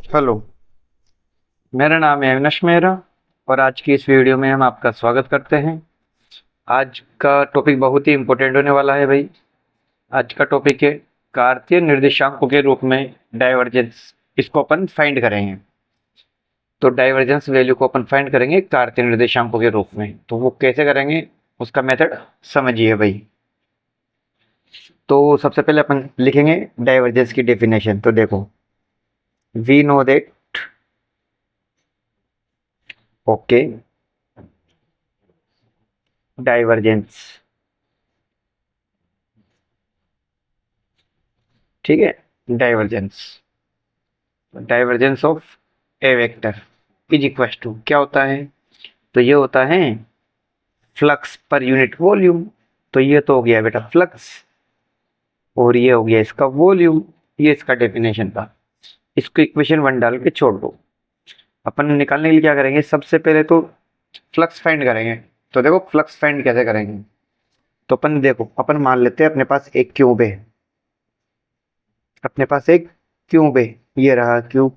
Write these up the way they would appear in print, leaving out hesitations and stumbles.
Hello, मेरा नाम है अविनाश मेहरा और आज की इस वीडियो में हम आपका स्वागत करते हैं। आज का टॉपिक बहुत ही इम्पोर्टेंट होने वाला है भाई। आज का टॉपिक है कार्तीय निर्देशांकों के रूप में डाइवर्जेंस। इसको अपन फाइंड करेंगे। तो डाइवर्जेंस वैल्यू को अपन फाइंड करेंगे कार्तीय निर्देशांकों के रूप में। तो वो कैसे करेंगे, उसका मेथड समझिए भाई। तो सबसे पहले अपन लिखेंगे डाइवर्जेंस की डेफिनेशन। तो देखो, we know that, okay, divergence, ठीक है। Divergence of a vector is equal to क्या होता है? तो ये होता है फ्लक्स पर यूनिट वॉल्यूम। तो ये तो हो गया बेटा फ्लक्स, और ये हो गया इसका वॉल्यूम। ये इसका डेफिनेशन था। इसको इक्वेशन 1 डाल के छोड़ दो। अपन निकालने के लिए क्या करेंगे, सबसे पहले तो फ्लक्स फाइंड करेंगे। तो देखो फ्लक्स फाइंड कैसे करेंगे। तो अपन देखो, अपन मान लेते हैं अपने पास एक क्यूब है। अपने पास एक क्यूब है, ये रहा क्यूब।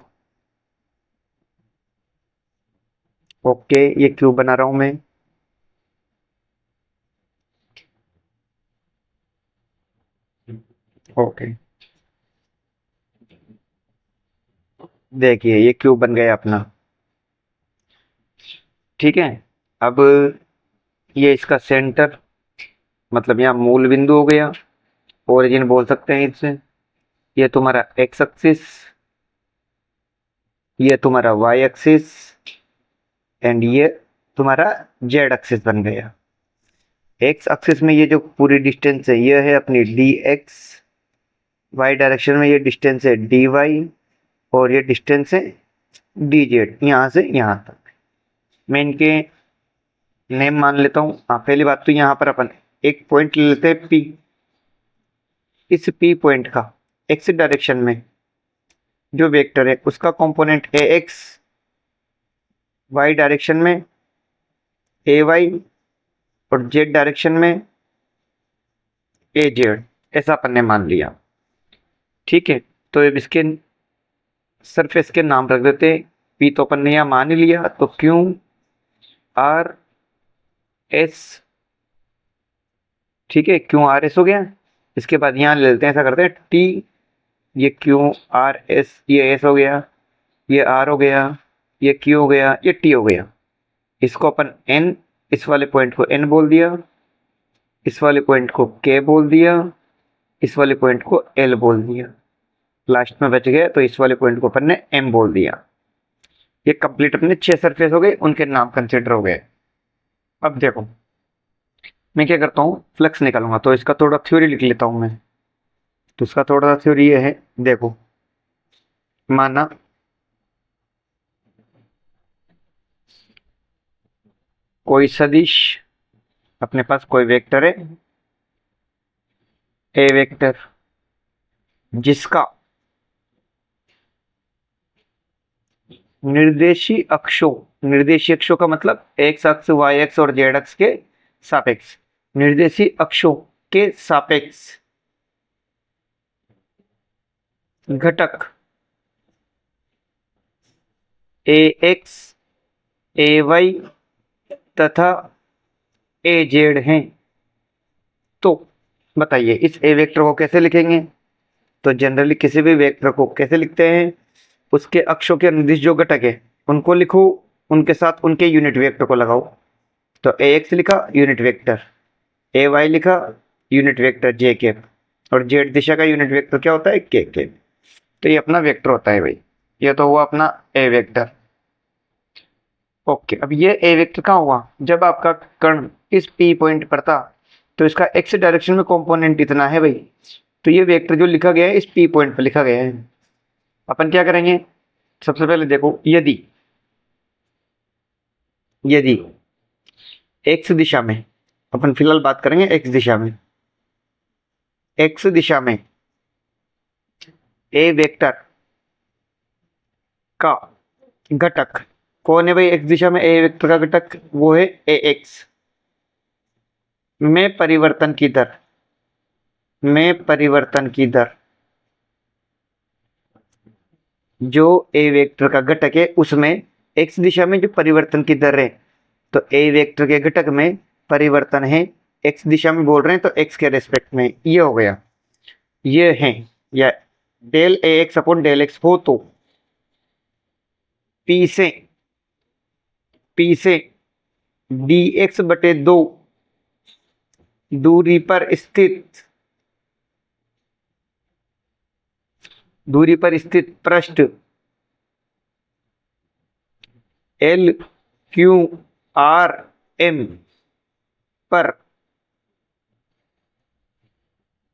ओके, ये क्यूब बना रहा हूं मैं। ओके, देखिए ये क्यूब बन गया अपना। ठीक है। अब ये इसका सेंटर, मतलब यहाँ मूल बिंदु हो गया। ओरिजिन बोल सकते हैं इससे। ये तुम्हारा एक्स एक्सिस, ये तुम्हारा वाई एक्सिस, एंड ये तुम्हारा जेड एक्सिस बन गया। एक्स एक्सिस में ये जो पूरी डिस्टेंस है ये है अपनी डी एक्स। वाई डायरेक्शन में ये डिस्टेंस है डी वाई, और ये डिस्टेंस है डी जेड, यहाँ से यहाँ तक। मैं इनके नेम मान लेता हूँ। हाँ, पहली बात तो यहाँ पर अपन एक पॉइंट ले लेते हैं पी। इस पी पॉइंट का एक्स डायरेक्शन में जो वेक्टर है उसका component A X, Y direction में ए वाई, और जेड डायरेक्शन में ए जेड। ऐसा अपन ने मान लिया। ठीक है। तो अब इसके सरफेस के नाम रख देते हैं। पी तो अपन ने यहाँ मान ही लिया, तो क्यू आर एस। ठीक है, क्यू आर एस हो गया। इसके बाद यहाँ ले लेते हैं, ऐसा करते हैं टी। ये क्यू आर एस, ये एस हो गया, ये आर हो गया, ये क्यू हो गया, ये टी हो गया। इसको अपन एन, इस वाले पॉइंट को एन बोल दिया, इस वाले पॉइंट को के बोल दिया, इस वाले पॉइंट को एल बोल दिया। लास्ट में बच गया तो इस वाले पॉइंट को अपन ने एम बोल दिया। ये कंप्लीट अपने 6 सरफेस हो गए, उनके नाम कंसिडर हो गए। अब देखो, मैं क्या करता हूँ, फ्लक्स निकालूंगा। तो इसका थोड़ा थ्योरी लिख लेता हूँ मैं। तो इसका थोड़ा सा थ्योरी ये है, देखो। माना कोई सदिश, अपने पास कोई वेक्टर है ए वेक्टर, जिसका निर्देशी अक्षों का मतलब एक्स अक्ष, वाई अक्ष और जेड अक्ष के सापेक्ष, निर्देशी अक्षों के सापेक्ष घटक ए एक्स, ए वाई तथा ए जेड हैं। तो बताइए इस ए वेक्टर को कैसे लिखेंगे? तो जनरली किसी भी वेक्टर को कैसे लिखते हैं, उसके अक्षों के निर्दिष्ट जो घटक है उनको लिखो, उनके साथ उनके यूनिट वेक्टर को लगाओ। तो ए एक्स लिखा यूनिट वेक्टर, ए वाई लिखा यूनिट वेक्टर जे कैप, और जेड दिशा का यूनिट वेक्टर क्या होता है, के कैप। तो ये अपना वेक्टर होता है भाई। ये तो हुआ अपना ए वेक्टर। ओके, अब ये ए वेक्टर कहाँ हुआ, जब आपका कण इस पी पॉइंट पर था। तो इसका एक्स डायरेक्शन में कंपोनेंट इतना है भाई। तो ये वेक्टर जो लिखा गया है इस पी पॉइंट पर लिखा गया है। अपन क्या करेंगे, सबसे पहले देखो, यदि यदि एक्स दिशा में, अपन फिलहाल बात करेंगे एक्स दिशा में, एक्स दिशा में ए वेक्टर का घटक कौन है भाई? एक्स दिशा में ए वेक्टर का घटक वो है ए एक्स में परिवर्तन की दर, में परिवर्तन की दर जो ए वेक्टर का घटक है उसमें एक्स दिशा में जो परिवर्तन की दर है, तो ए वेक्टर के घटक में परिवर्तन है एक्स दिशा में बोल रहे हैं, तो एक्स के रेस्पेक्ट में ये हो गया, ये है, या del A X upon del x हो तो पी से डी एक्स बटे 2 दूरी पर स्थित पृष्ठ एल क्यू आर एम पर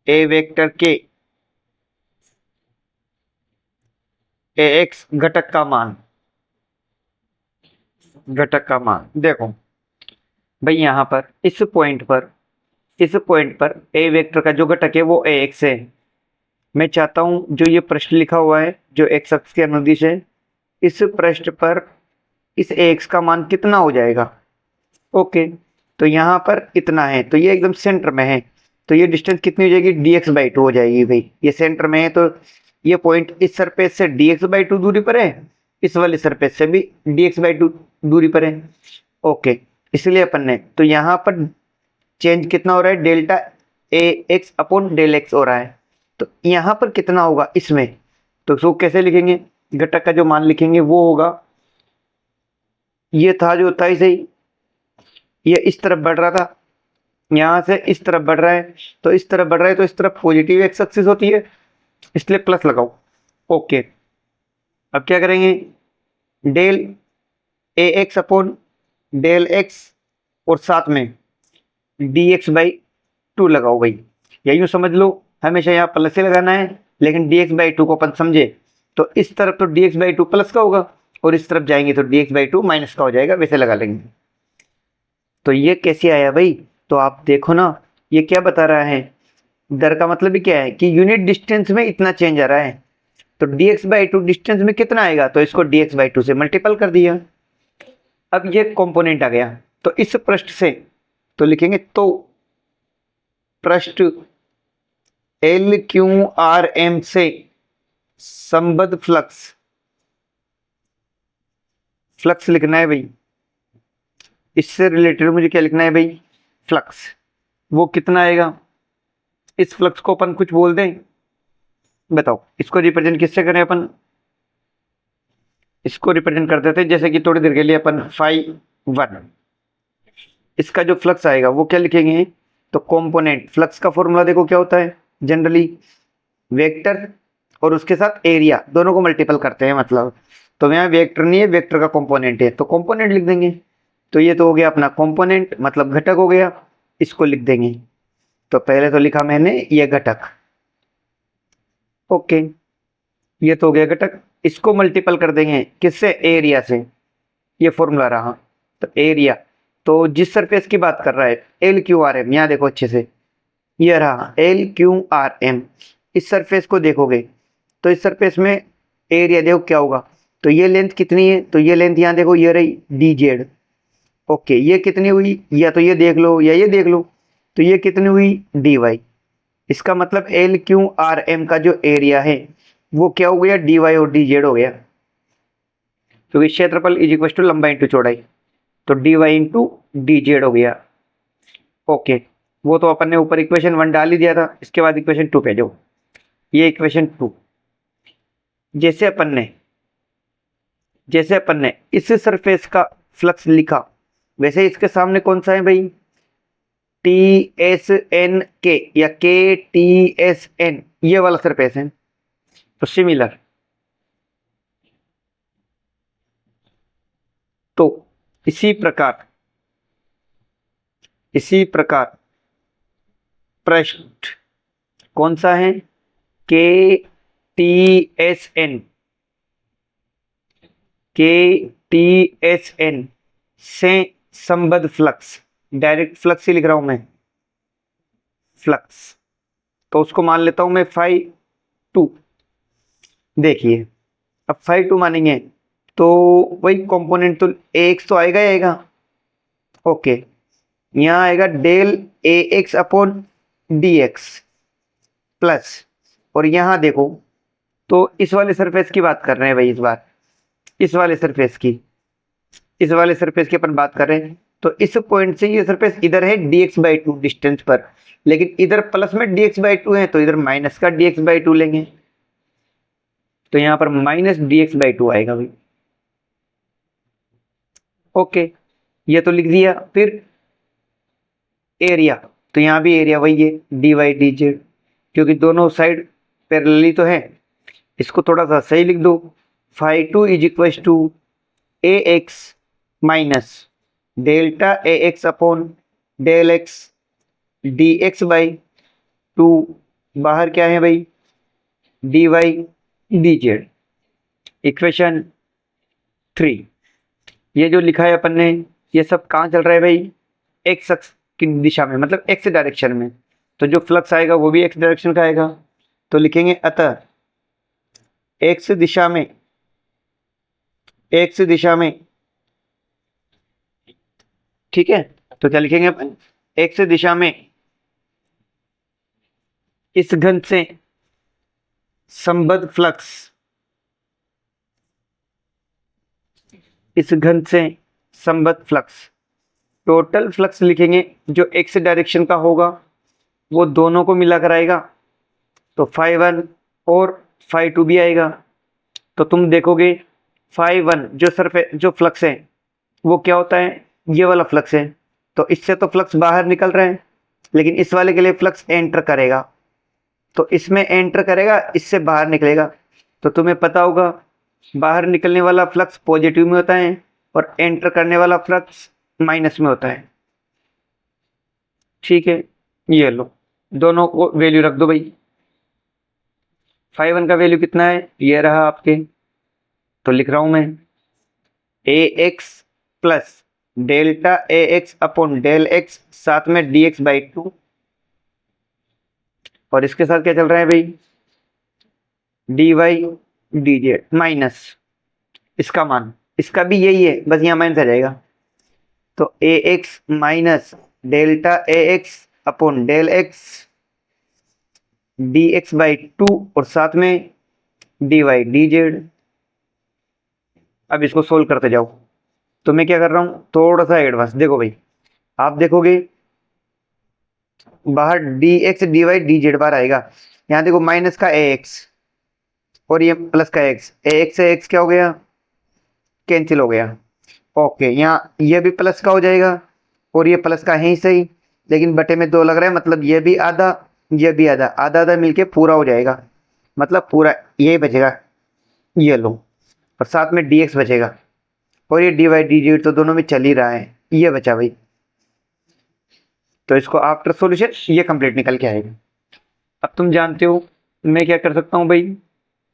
ए वेक्टर के ए एक्स घटक का मान देखो भाई, यहां पर इस पॉइंट पर ए वेक्टर का जो घटक है वो ए एक्स है। मैं चाहता हूं जो ये पृष्ठ लिखा हुआ है जो एक्स अक्ष के अनुदिश है, इस पृष्ठ पर इस ए एक्स का मान कितना हो जाएगा। ओके, तो यहाँ पर इतना है, तो ये एकदम सेंटर में है, तो ये डिस्टेंस कितनी हो जाएगी, dx/2 हो जाएगी भाई। ये सेंटर में है तो ये पॉइंट इस सरफेस से dx/2 दूरी पर है, इस वाले सरफेस से भी dx/2 दूरी पर है। ओके, इसलिए अपन ने तो यहाँ पर चेंज कितना हो रहा है, delta A X upon del x हो रहा है, तो यहाँ पर कितना होगा इसमें, तो उसको कैसे लिखेंगे, घटक का जो मान लिखेंगे वो होगा, ये था जो था ही सही, ये इस तरफ बढ़ रहा था, यहां से इस तरफ बढ़ रहा है, तो इस तरफ बढ़ रहा है तो इस तरफ पॉजिटिव एक्स एक्सिस होती है, इसलिए प्लस लगाओ। ओके, अब क्या करेंगे, del A X upon del x और साथ में डी एक्स बाई 2 लगाओ भाई, या यूं समझ लो हमेशा यहाँ प्लस ही लगाना है, लेकिन डी एक्स बाई 2 को अपन समझे तो इस तरफ तो डी एक्स बाई 2 प्लस का होगा और इस तरफ जाएंगे तो डी एक्स बाई 2 माइनस का हो जाएगा, वैसे लगा लेंगे। तो ये कैसे आया भाई, तो आप देखो ना ये क्या बता रहा है, दर का मतलब भी क्या है कि यूनिट डिस्टेंस में इतना चेंज आ रहा है, तो dx/2 डिस्टेंस में कितना आएगा, तो इसको dx/2 से मल्टीपल कर दिया। अब ये कंपोनेंट आ गया, तो इस पृष्ठ से तो लिखेंगे, तो पृष्ठ एल क्यू आर एम से संबद्ध फ्लक्स लिखना है भाई, इससे रिलेटेड मुझे क्या लिखना है भाई, फ्लक्स। वो कितना आएगा, इस फ्लक्स को अपन कुछ बोल दें, बताओ इसको रिप्रेजेंट किससे करें अपन, इसको रिप्रेजेंट कर देते हैं जैसे कि थोड़ी देर के लिए अपन φ1, इसका जो फ्लक्स आएगा वो क्या लिखेंगे, तो कंपोनेंट फ्लक्स का फॉर्मूला देखो क्या होता है, जनरली वेक्टर और उसके साथ एरिया दोनों को मल्टीपल करते हैं, मतलब तो यहाँ वेक्टर नहीं है, वेक्टर का कंपोनेंट है तो कंपोनेंट लिख देंगे, तो ये तो हो गया अपना कंपोनेंट मतलब घटक हो गया, इसको लिख देंगे। तो पहले तो लिखा मैंने ये घटक, ओके, ये तो हो गया घटक, इसको मल्टीपल कर देंगे किससे, एरिया से, ये फॉर्मूला रहा, तो एरिया, तो जिस सरफेस की बात कर रहा है एल क्यू आर एम, यहाँ देखो अच्छे से, ये रहा एल क्यू आर एम, इस सरफेस को देखोगे तो इस सरफेस में एरिया देखो क्या होगा, तो ये लेंथ कितनी है, तो ये लेंथ यहाँ देखो ये रही डी जेड। ओके, ये कितनी हुई, या तो ये देख लो या ये देख लो, तो ये कितनी हुई डी वाई, इसका मतलब एल क्यू आर एम का जो एरिया है वो क्या हो गया, डी वाई और डी जेड हो गया, क्योंकि क्षेत्रफल इज इक्वल टू लंबाई इंटू चौड़ाई, तो D Y into D Z हो गया। ओके, वो तो अपन ने ऊपर इक्वेशन 1 डाल ही दिया था, इसके बाद इक्वेशन 2 पे जाओ, ये इक्वेशन 2, जैसे अपन ने इस सरफेस का फ्लक्स लिखा वैसे इसके सामने कौन सा है भाई, टी एस एन के या के टी एस एन, ये वाला सरफेस है, तो सिमिलर, तो इसी प्रकार पृष्ठ कौन सा है, के टी एस एन, से संबद्ध फ्लक्स, डायरेक्ट फ्लक्स ही लिख रहा हूं मैं, फ्लक्स, तो उसको मान लेता हूं मैं φ2। देखिए अब φ2 मानेंगे तो वही कंपोनेंट तो एक्स तो आएगा। ओके, यहाँ आएगा del A X upon D X plus, और यहाँ देखो तो इस वाले सरफेस की बात कर रहे हैं भाई, इस बार इस वाले सरफेस की, इस वाले सरफेस की अपन बात कर रहे हैं। तो इस पॉइंट से ये सरफेस इधर है dx/2 डिस्टेंस पर, लेकिन इधर प्लस में dx/2 है, तो इधर माइनस का dx/2 लेंगे, तो यहां पर माइनस dx/2 आएगा भाई। ओके, ये तो लिख दिया। फिर एरिया, तो यहां भी एरिया वही है dy/dz, क्योंकि दोनों साइड पैरेलली तो है। इसको थोड़ा सा सही लिख दो, phi2 is equal to ax minus delta ax upon del X dx/2, बाहर क्या है भाई dy/dz। इक्वेशन 3, ये जो लिखा है अपन ने, ये सब कहाँ चल रहा है भाई, एक्स अक्ष की दिशा में, मतलब एक्स डायरेक्शन में। तो जो फ्लक्स आएगा वो भी एक्स डायरेक्शन का आएगा, तो लिखेंगे अतः एक्स दिशा में, एक्स दिशा में, ठीक है। तो क्या लिखेंगे अपन, एक्स दिशा में इस घन से संबद्ध फ्लक्स, इस घन से संबद्ध फ्लक्स, टोटल फ्लक्स लिखेंगे जो एक्स डायरेक्शन का होगा वो दोनों को मिला कर आएगा, तो phi1 और phi2 भी आएगा। तो तुम देखोगे phi1 जो फ्लक्स है वो क्या होता है, ये वाला फ्लक्स है। तो इससे तो फ्लक्स बाहर निकल रहे हैं, लेकिन इस वाले के लिए फ्लक्स एंटर करेगा, तो इसमें एंटर करेगा, इससे बाहर निकलेगा। तो तुम्हें पता होगा बाहर निकलने वाला फ्लक्स पॉजिटिव में होता है और एंटर करने वाला फ्लक्स माइनस में होता है, ठीक है। ये लो, दोनों को वैल्यू रख दो भाई। phi1 का वैल्यू कितना है, ये रहा आपके, तो लिख रहा हूं मैं ax plus delta ax upon del X, साथ में dx/2, और इसके साथ क्या चल रहा है भाई dy/dz माइनस इसका मान, इसका भी यही है, बस यहाँ माइनस आ जाएगा। तो ax minus delta ax upon del X dx/2 और साथ में dy/dz। अब इसको सोल्व करते जाओ। तो मैं क्या कर रहा हूं, थोड़ा सा एडवांस देखो भाई, आप देखोगे बाहर dx dy/dz बार आएगा, यहाँ देखो माइनस का ax और ये प्लस का x, ax से x क्या हो गया, कैंसिल हो गया। ओके, यहाँ ये भी प्लस का हो जाएगा और ये प्लस का है ही सही, लेकिन बटे में 2 लग रहा है, मतलब ये भी आधा, ये भी आधा, आधा आधा मिलके पूरा हो जाएगा, मतलब पूरा ये बचेगा, ये लो, और साथ में dx बचेगा, और ये dy/dz तो दोनों में चल ही रहा है, ये बचा भाई। तो इसको आफ्टर सॉल्यूशन ये कंप्लीट निकल के आएगा। अब तुम जानते हो मैं क्या कर सकता हूँ भाई,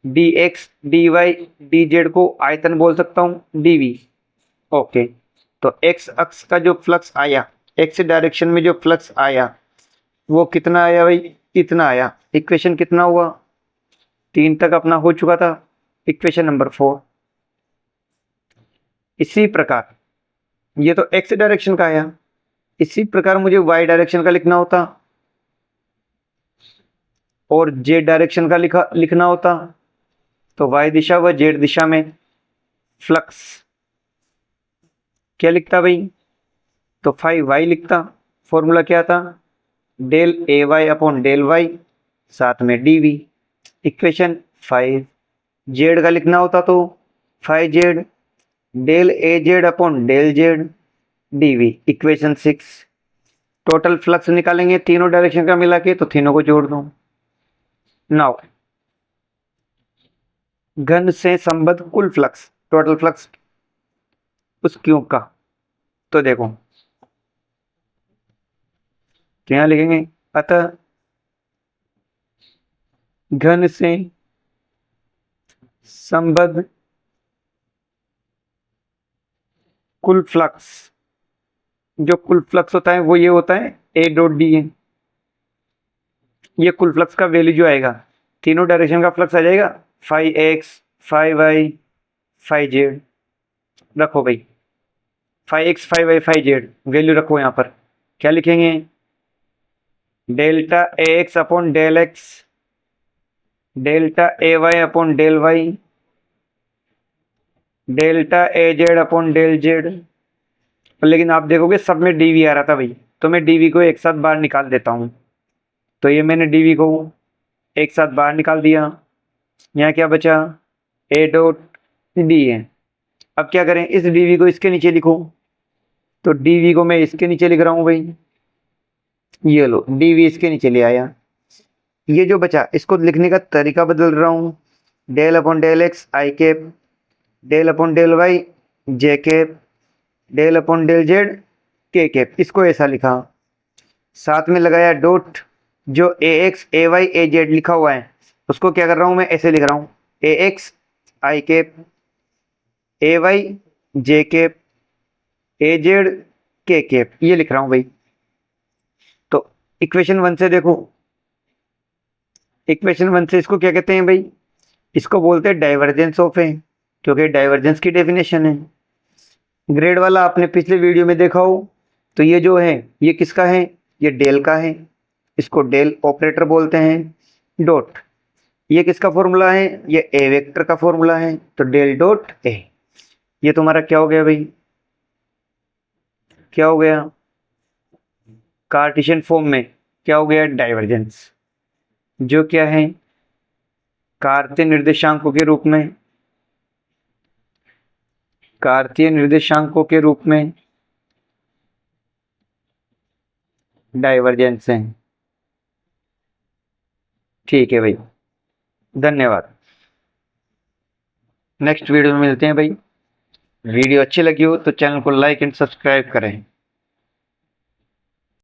dx dy/dz को आयतन बोल सकता हूँ dv। ओके, तो x अक्ष का जो फ्लक्स आया, x डायरेक्शन में जो फ्लक्स आया वो कितना आया भाई, इतना आया। इक्वेशन कितना हुआ, 3 तक अपना हो चुका था, इक्वेशन नंबर 4। इसी प्रकार ये तो x डायरेक्शन का आया, इसी प्रकार मुझे y डायरेक्शन का लिखना होता और z डायरेक्शन का लिखना होता। तो y दिशा व z दिशा में फ्लक्स क्या लिखता भाई, तो फाई y लिखता। फॉर्मूला क्या था, del ay upon del y, साथ में dv। इक्वेशन 5। z का लिखना होता तो phi z del az upon del z dv। Equation 6। Total flux निकालेंगे तीनों डायरेक्शन का मिला के, तो तीनों को जोड़ दो। नाउ घन से संबद्ध कुल फ्लक्स, टोटल फ्लक्स उस क्यूब का, तो देखो तो यहां लिखेंगे अतः घन से संबद्ध कुल फ्लक्स, जो कुल फ्लक्स होता है वो ये होता है A.D है। ये कुल फ्लक्स का वैल्यू जो आएगा, तीनों डायरेक्शन का फ्लक्स आ जाएगा, phi X, phi Y, phi Z. रखो भाई phi X, phi Y, phi Z value रखो। यहाँ पर क्या लिखेंगे, delta A X upon del X delta A Y upon del Y, delta A Z upon del Z. लेकिन आप देखोगे सब में डीवी आ रहा था भाई, तो मैं डीवी को एक साथ बाहर निकाल देता हूँ। तो ये मैंने डीवी को एक साथ बाहर निकाल दिया। यहाँ क्या बचा, ए डॉट डी है। अब क्या करें, इस डीवी को इसके नीचे लिखो, तो डीवी को मैं इसके नीचे लिख रहा हूँ भाई, ये लो डीवी इसके नीचे ले आया। ये जो बचा इसको लिखने का तरीका बदल रहा हूँ, del upon del X I cap, del upon del Y J cap, del upon del Z K cap, इसको ऐसा लिखा। साथ में लगाया डॉट, जो A X A Y A Z लिखा हुआ है उसको क्या कर रहा हूँ मैं, ऐसे लिख रहा हूँ, ए x I cap, A Y J cap, A Z K cap, ये लिख रहा हूँ भाई। तो इक्वेशन 1 से देखो, इक्वेशन 1 से इसको क्या कहते हैं भाई, इसको बोलते हैं डाइवर्जेंस ऑफ है, क्योंकि डाइवर्जेंस की डेफिनेशन है। ग्रेड वाला आपने पिछले वीडियो में देखा हो, तो ये जो है ये किसका है, ये डेल का है, इसको डेल ऑपरेटर बोलते हैं। डॉट, ये किसका फॉर्मूला है, ये ए वेक्टर का फॉर्मूला है, तो डेल डॉट ए। ये तुम्हारा क्या हो गया भाई, क्या हो गया, कार्टेशियन फॉर्म में क्या हो गया, डाइवर्जेंस, जो क्या है कार्तीय निर्देशांकों के रूप में, कार्तीय निर्देशांकों के रूप में डाइवर्जेंस है। ठीक है भाई, धन्यवाद। नेक्स्ट वीडियो में मिलते हैं भाई। वीडियो अच्छी लगी हो तो चैनल को लाइक एंड सब्सक्राइब करें।